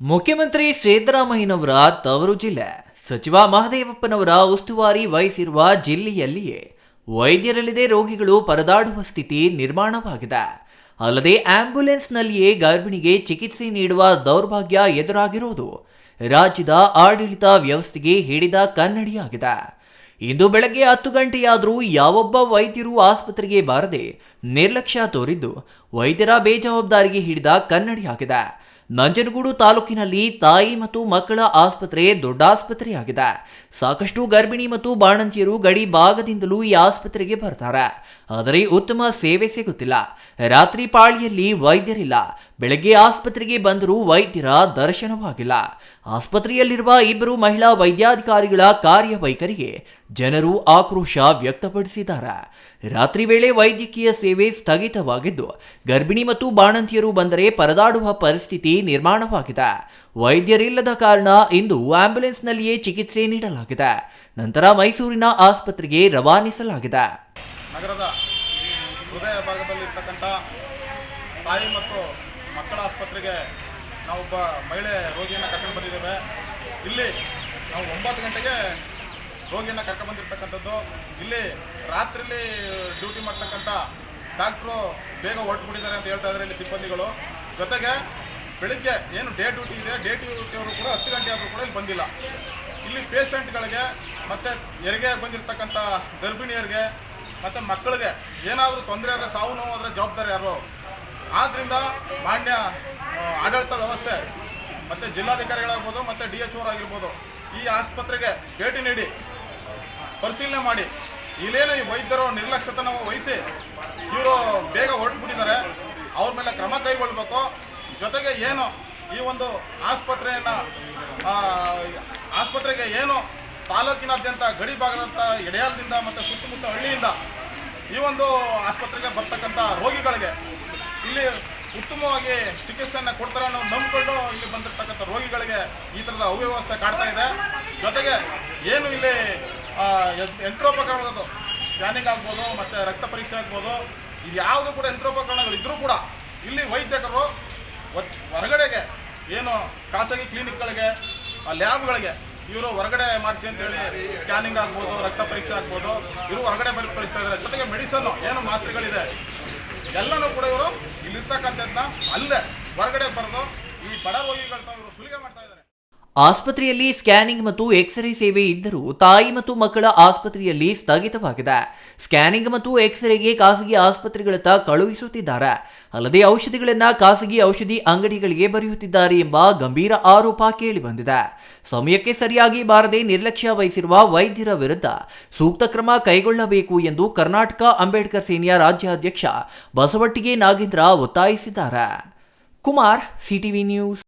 ಮುಖ್ಯಮಂತ್ರಿ ಸಿದ್ದರಾಮಯ್ಯನವರ ತವರು ಜಿಲ್ಲೆ ಸಚಿವ ಮಹದೇವಪ್ಪನವರ ಉಸ್ತುವಾರಿ ವಹಿಸಿರುವ ಜಿಲ್ಲೆಯಲ್ಲಿಯೇ ವೈದ್ಯರಲ್ಲದೆ ರೋಗಿಗಳು ಪರದಾಡುವ ಸ್ಥಿತಿ ನಿರ್ಮಾಣವಾಗಿದೆ. ಅಲ್ಲದೆ ಆಂಬ್ಯುಲೆನ್ಸ್ನಲ್ಲಿಯೇ ಗರ್ಭಿಣಿಗೆ ಚಿಕಿತ್ಸೆ ನೀಡುವ ದೌರ್ಭಾಗ್ಯ ಎದುರಾಗಿರುವುದು ರಾಜ್ಯದ ಆಡಳಿತ ವ್ಯವಸ್ಥೆಗೆ ಹಿಡಿದ ಕನ್ನಡಿಯಾಗಿದೆ. ಇಂದು ಬೆಳಗ್ಗೆ 10 ಗಂಟೆಯಾದರೂ ಯಾವೊಬ್ಬ ವೈದ್ಯರು ಆಸ್ಪತ್ರೆಗೆ ಬಾರದೆ ನಿರ್ಲಕ್ಷ್ಯ ತೋರಿದ್ದು ವೈದ್ಯರ ಬೇಜವಾಬ್ದಾರಿಗೆ ಹಿಡಿದ ಕನ್ನಡಿಯಾಗಿದೆ. ನಂಜನಗೂಡು ತಾಲೂಕಿನಲ್ಲಿ ತಾಯಿ ಮತ್ತು ಮಕ್ಕಳ ಆಸ್ಪತ್ರೆ ದೊಡ್ಡ ಆಸ್ಪತ್ರೆಯಾಗಿದೆ. ಸಾಕಷ್ಟು ಗರ್ಭಿಣಿ ಮತ್ತು ಬಾಣಂತಿಯರು ಗಡಿ ಭಾಗದಿಂದಲೂ ಈ ಆಸ್ಪತ್ರೆಗೆ ಬರ್ತಾರೆ. ಆದರೆ ಉತ್ತಮ ಸೇವೆ ಸಿಗುತ್ತಿಲ್ಲ. ರಾತ್ರಿ ಪಾಳಿಯಲ್ಲಿ ವೈದ್ಯರಿಲ್ಲ. ಬೆಳಗ್ಗೆ ಆಸ್ಪತ್ರೆಗೆ ಬಂದರೂ ವೈದ್ಯರ ದರ್ಶನವಾಗಿಲ್ಲ. ಆಸ್ಪತ್ರೆಯಲ್ಲಿರುವ 2 ಮಹಿಳಾ ವೈದ್ಯಾಧಿಕಾರಿಗಳ ಕಾರ್ಯವೈಖರಿಗೆ ಜನರು ಆಕ್ರೋಶ ವ್ಯಕ್ತಪಡಿಸಿದ್ದಾರೆ. ರಾತ್ರಿ ವೇಳೆ ವೈದ್ಯಕೀಯ ಸೇವೆ ಸ್ಥಗಿತವಾಗಿದ್ದು ಗರ್ಭಿಣಿ ಮತ್ತು ಬಾಣಂತಿಯರು ಬಂದರೆ ಪರದಾಡುವ ಪರಿಸ್ಥಿತಿ ನಿರ್ಮಾಣವಾಗಿದೆ. ವೈದ್ಯರಿಲ್ಲದ ಕಾರಣ ಇಂದು ಆಂಬ್ಯುಲೆನ್ಸ್ನಲ್ಲಿಯೇ ಚಿಕಿತ್ಸೆ ನೀಡಲಾಗಿದೆ. ನಂತರ ಮೈಸೂರಿನ ಆಸ್ಪತ್ರೆಗೆ ರವಾನಿಸಲಾಗಿದೆ. ನಗರದ ಹೃದಯ ಭಾಗದಲ್ಲಿರ್ತಕ್ಕಂಥ ತಾಯಿ ಮತ್ತು ಮಕ್ಕಳ ಆಸ್ಪತ್ರೆಗೆ ನಾವೊಬ್ಬ ಮಹಿಳೆ ರೋಗಿಯನ್ನು ಕರ್ಕೊಂಡು ಬಂದಿದ್ದೇವೆ. ಇಲ್ಲಿ ನಾವು 9 ಗಂಟೆಗೆ ರೋಗಿಯನ್ನು ಕರ್ಕೊಂಡ್ಬಂದಿರ್ತಕ್ಕಂಥದ್ದು. ಇಲ್ಲಿ ರಾತ್ರಿಯಲ್ಲಿ ಡ್ಯೂಟಿ ಮಾಡ್ತಕ್ಕಂಥ ಡಾಕ್ಟ್ರು ಬೇಗ ಹೊರಟುಬಿಟ್ಟಿದ್ದಾರೆ ಅಂತ ಹೇಳ್ತಾ ಇದ್ದಾರೆ ಇಲ್ಲಿ ಸಿಬ್ಬಂದಿಗಳು. ಜೊತೆಗೆ ಬೆಳಿಗ್ಗೆ ಏನು ಡೇ ಡ್ಯೂಟಿ ಇದೆ, ಡೇ ಡ್ಯೂಟಿಯವರು ಕೂಡ 10 ಗಂಟೆ ಆದರೂ ಕೂಡ ಇಲ್ಲಿ ಬಂದಿಲ್ಲ. ಇಲ್ಲಿ ಪೇಷಂಟ್ಗಳಿಗೆ ಮತ್ತು ಹೆರಿಗೆ ಬಂದಿರತಕ್ಕಂಥ ಗರ್ಭಿಣಿಯರಿಗೆ ಮತ್ತು ಮಕ್ಕಳಿಗೆ ಏನಾದರೂ ತೊಂದರೆ ಆದರೆ ಸಾವು ನೋವು ಅದರ ಜವಾಬ್ದಾರಿ ಯಾರು? ಆದ್ದರಿಂದ ಮಾನ್ಯ ಆಡಳಿತ ವ್ಯವಸ್ಥೆ ಮತ್ತು ಜಿಲ್ಲಾಧಿಕಾರಿಗಳಾಗ್ಬೋದು ಮತ್ತು DHO ಆಗಿರ್ಬೋದು ಈ ಆಸ್ಪತ್ರೆಗೆ ಭೇಟಿ ನೀಡಿ ಪರಿಶೀಲನೆ ಮಾಡಿ ಇಲ್ಲೇನು ಈ ವೈದ್ಯರು ನಿರ್ಲಕ್ಷ್ಯತನ ವಹಿಸಿ ಇವರು ಬೇಗ ಹೊರಟುಬಿಟ್ಟಿದ್ದಾರೆ, ಅವ್ರ ಮೇಲೆ ಕ್ರಮ ಕೈಗೊಳ್ಳಬೇಕು. ಜೊತೆಗೆ ಏನು ಈ ಒಂದು ಆಸ್ಪತ್ರೆಗೆ ಏನು ತಾಲೂಕಿನಾದ್ಯಂತ ಗಡಿ ಭಾಗದಂಥ ಎಡೆಯಾಲದಿಂದ ಮತ್ತು ಸುತ್ತಮುತ್ತ ಹಳ್ಳಿಯಿಂದ ಈ ಒಂದು ಆಸ್ಪತ್ರೆಗೆ ಬರ್ತಕ್ಕಂಥ ರೋಗಿಗಳಿಗೆ ಇಲ್ಲಿ ಉತ್ತಮವಾಗಿ ಚಿಕಿತ್ಸೆಯನ್ನು ಕೊಡ್ತಾರೆ ಅನ್ನೋ ನಂಬಿಕೊಂಡು ಇಲ್ಲಿ ಬಂದಿರತಕ್ಕಂಥ ರೋಗಿಗಳಿಗೆ ಈ ಥರದ ಅವ್ಯವಸ್ಥೆ ಕಾಡ್ತಾ ಇದೆ. ಜೊತೆಗೆ ಏನು ಇಲ್ಲಿ ಯಂತ್ರೋಪಕರಣಗಳು ಸ್ಕ್ಯಾನಿಂಗ್ ಆಗ್ಬೋದು ಮತ್ತು ರಕ್ತ ಪರೀಕ್ಷೆ ಆಗ್ಬೋದು, ಇದು ಯಾವುದು ಕೂಡ ಯಂತ್ರೋಪಕರಣಗಳು ಇದ್ದರೂ ಕೂಡ ಇಲ್ಲಿ ವೈದ್ಯಕರು ಹೊರಗಡೆಗೆ ಏನು ಖಾಸಗಿ ಕ್ಲಿನಿಕ್ಗಳಿಗೆ ಲ್ಯಾಬ್ಗಳಿಗೆ ಇವರು ಹೊರಗಡೆ ಮಾಡಿಸಿ ಅಂತೇಳಿ ಸ್ಕ್ಯಾನಿಂಗ್ ಆಗ್ಬೋದು, ರಕ್ತ ಪರೀಕ್ಷೆ ಆಗ್ಬೋದು, ಇವರು ಹೊರಗಡೆ ಬರೆದುಪಡಿಸ್ತಾ ಇದ್ದಾರೆ. ಜೊತೆಗೆ ಮೆಡಿಸನ್ನು ಏನು ಮಾತ್ರೆಗಳಿದೆ ಎಲ್ಲನೂ ಕೂಡ ಇವರು ಇಲ್ಲಿರ್ತಕ್ಕಂಥದ್ದನ್ನ ಅಲ್ಲೇ ಹೊರಗಡೆ ಬರೆದು ಈ ಬಡ ರೋಗಿಗಳನ್ನ ಇವರು ಸುಲಿಗೆ ಮಾಡ್ತಾ ಇದ್ದಾರೆ. ಆಸ್ಪತ್ರೆಯಲ್ಲಿ ಸ್ಕ್ಯಾನಿಂಗ್ ಮತ್ತು ಎಕ್ಸ್ರೇ ಸೇವೆ ಇದ್ದರೂ ತಾಯಿ ಮತ್ತು ಮಕ್ಕಳ ಆಸ್ಪತ್ರೆಯಲ್ಲಿ ಸ್ಥಗಿತವಾಗಿದೆ. ಸ್ಕ್ಯಾನಿಂಗ್ ಮತ್ತು ಎಕ್ಸ್ರೇಗೆ ಖಾಸಗಿ ಆಸ್ಪತ್ರೆಗಳತ್ತ ಕಳುಹಿಸುತ್ತಿದ್ದಾರೆ. ಅಲ್ಲದೆ ಔಷಧಿಗಳನ್ನು ಖಾಸಗಿ ಔಷಧಿ ಅಂಗಡಿಗಳಿಗೆ ಬರೆಯುತ್ತಿದ್ದಾರೆ ಎಂಬ ಗಂಭೀರ ಆರೋಪ ಕೇಳಿಬಂದಿದೆ. ಸಮಯಕ್ಕೆ ಸರಿಯಾಗಿ ಬಾರದೆ ನಿರ್ಲಕ್ಷ್ಯ ವಹಿಸಿರುವ ವೈದ್ಯರ ವಿರುದ್ಧ ಸೂಕ್ತ ಕ್ರಮ ಕೈಗೊಳ್ಳಬೇಕು ಎಂದು ಕರ್ನಾಟಕ ಅಂಬೇಡ್ಕರ್ ಸೇನೆಯ ರಾಜ್ಯಾಧ್ಯಕ್ಷ ಬಸವಟ್ಟಿಗೆ ನಾಗೇಂದ್ರ ಒತ್ತಾಯಿಸಿದ್ದಾರೆ. Kumar, CTV news.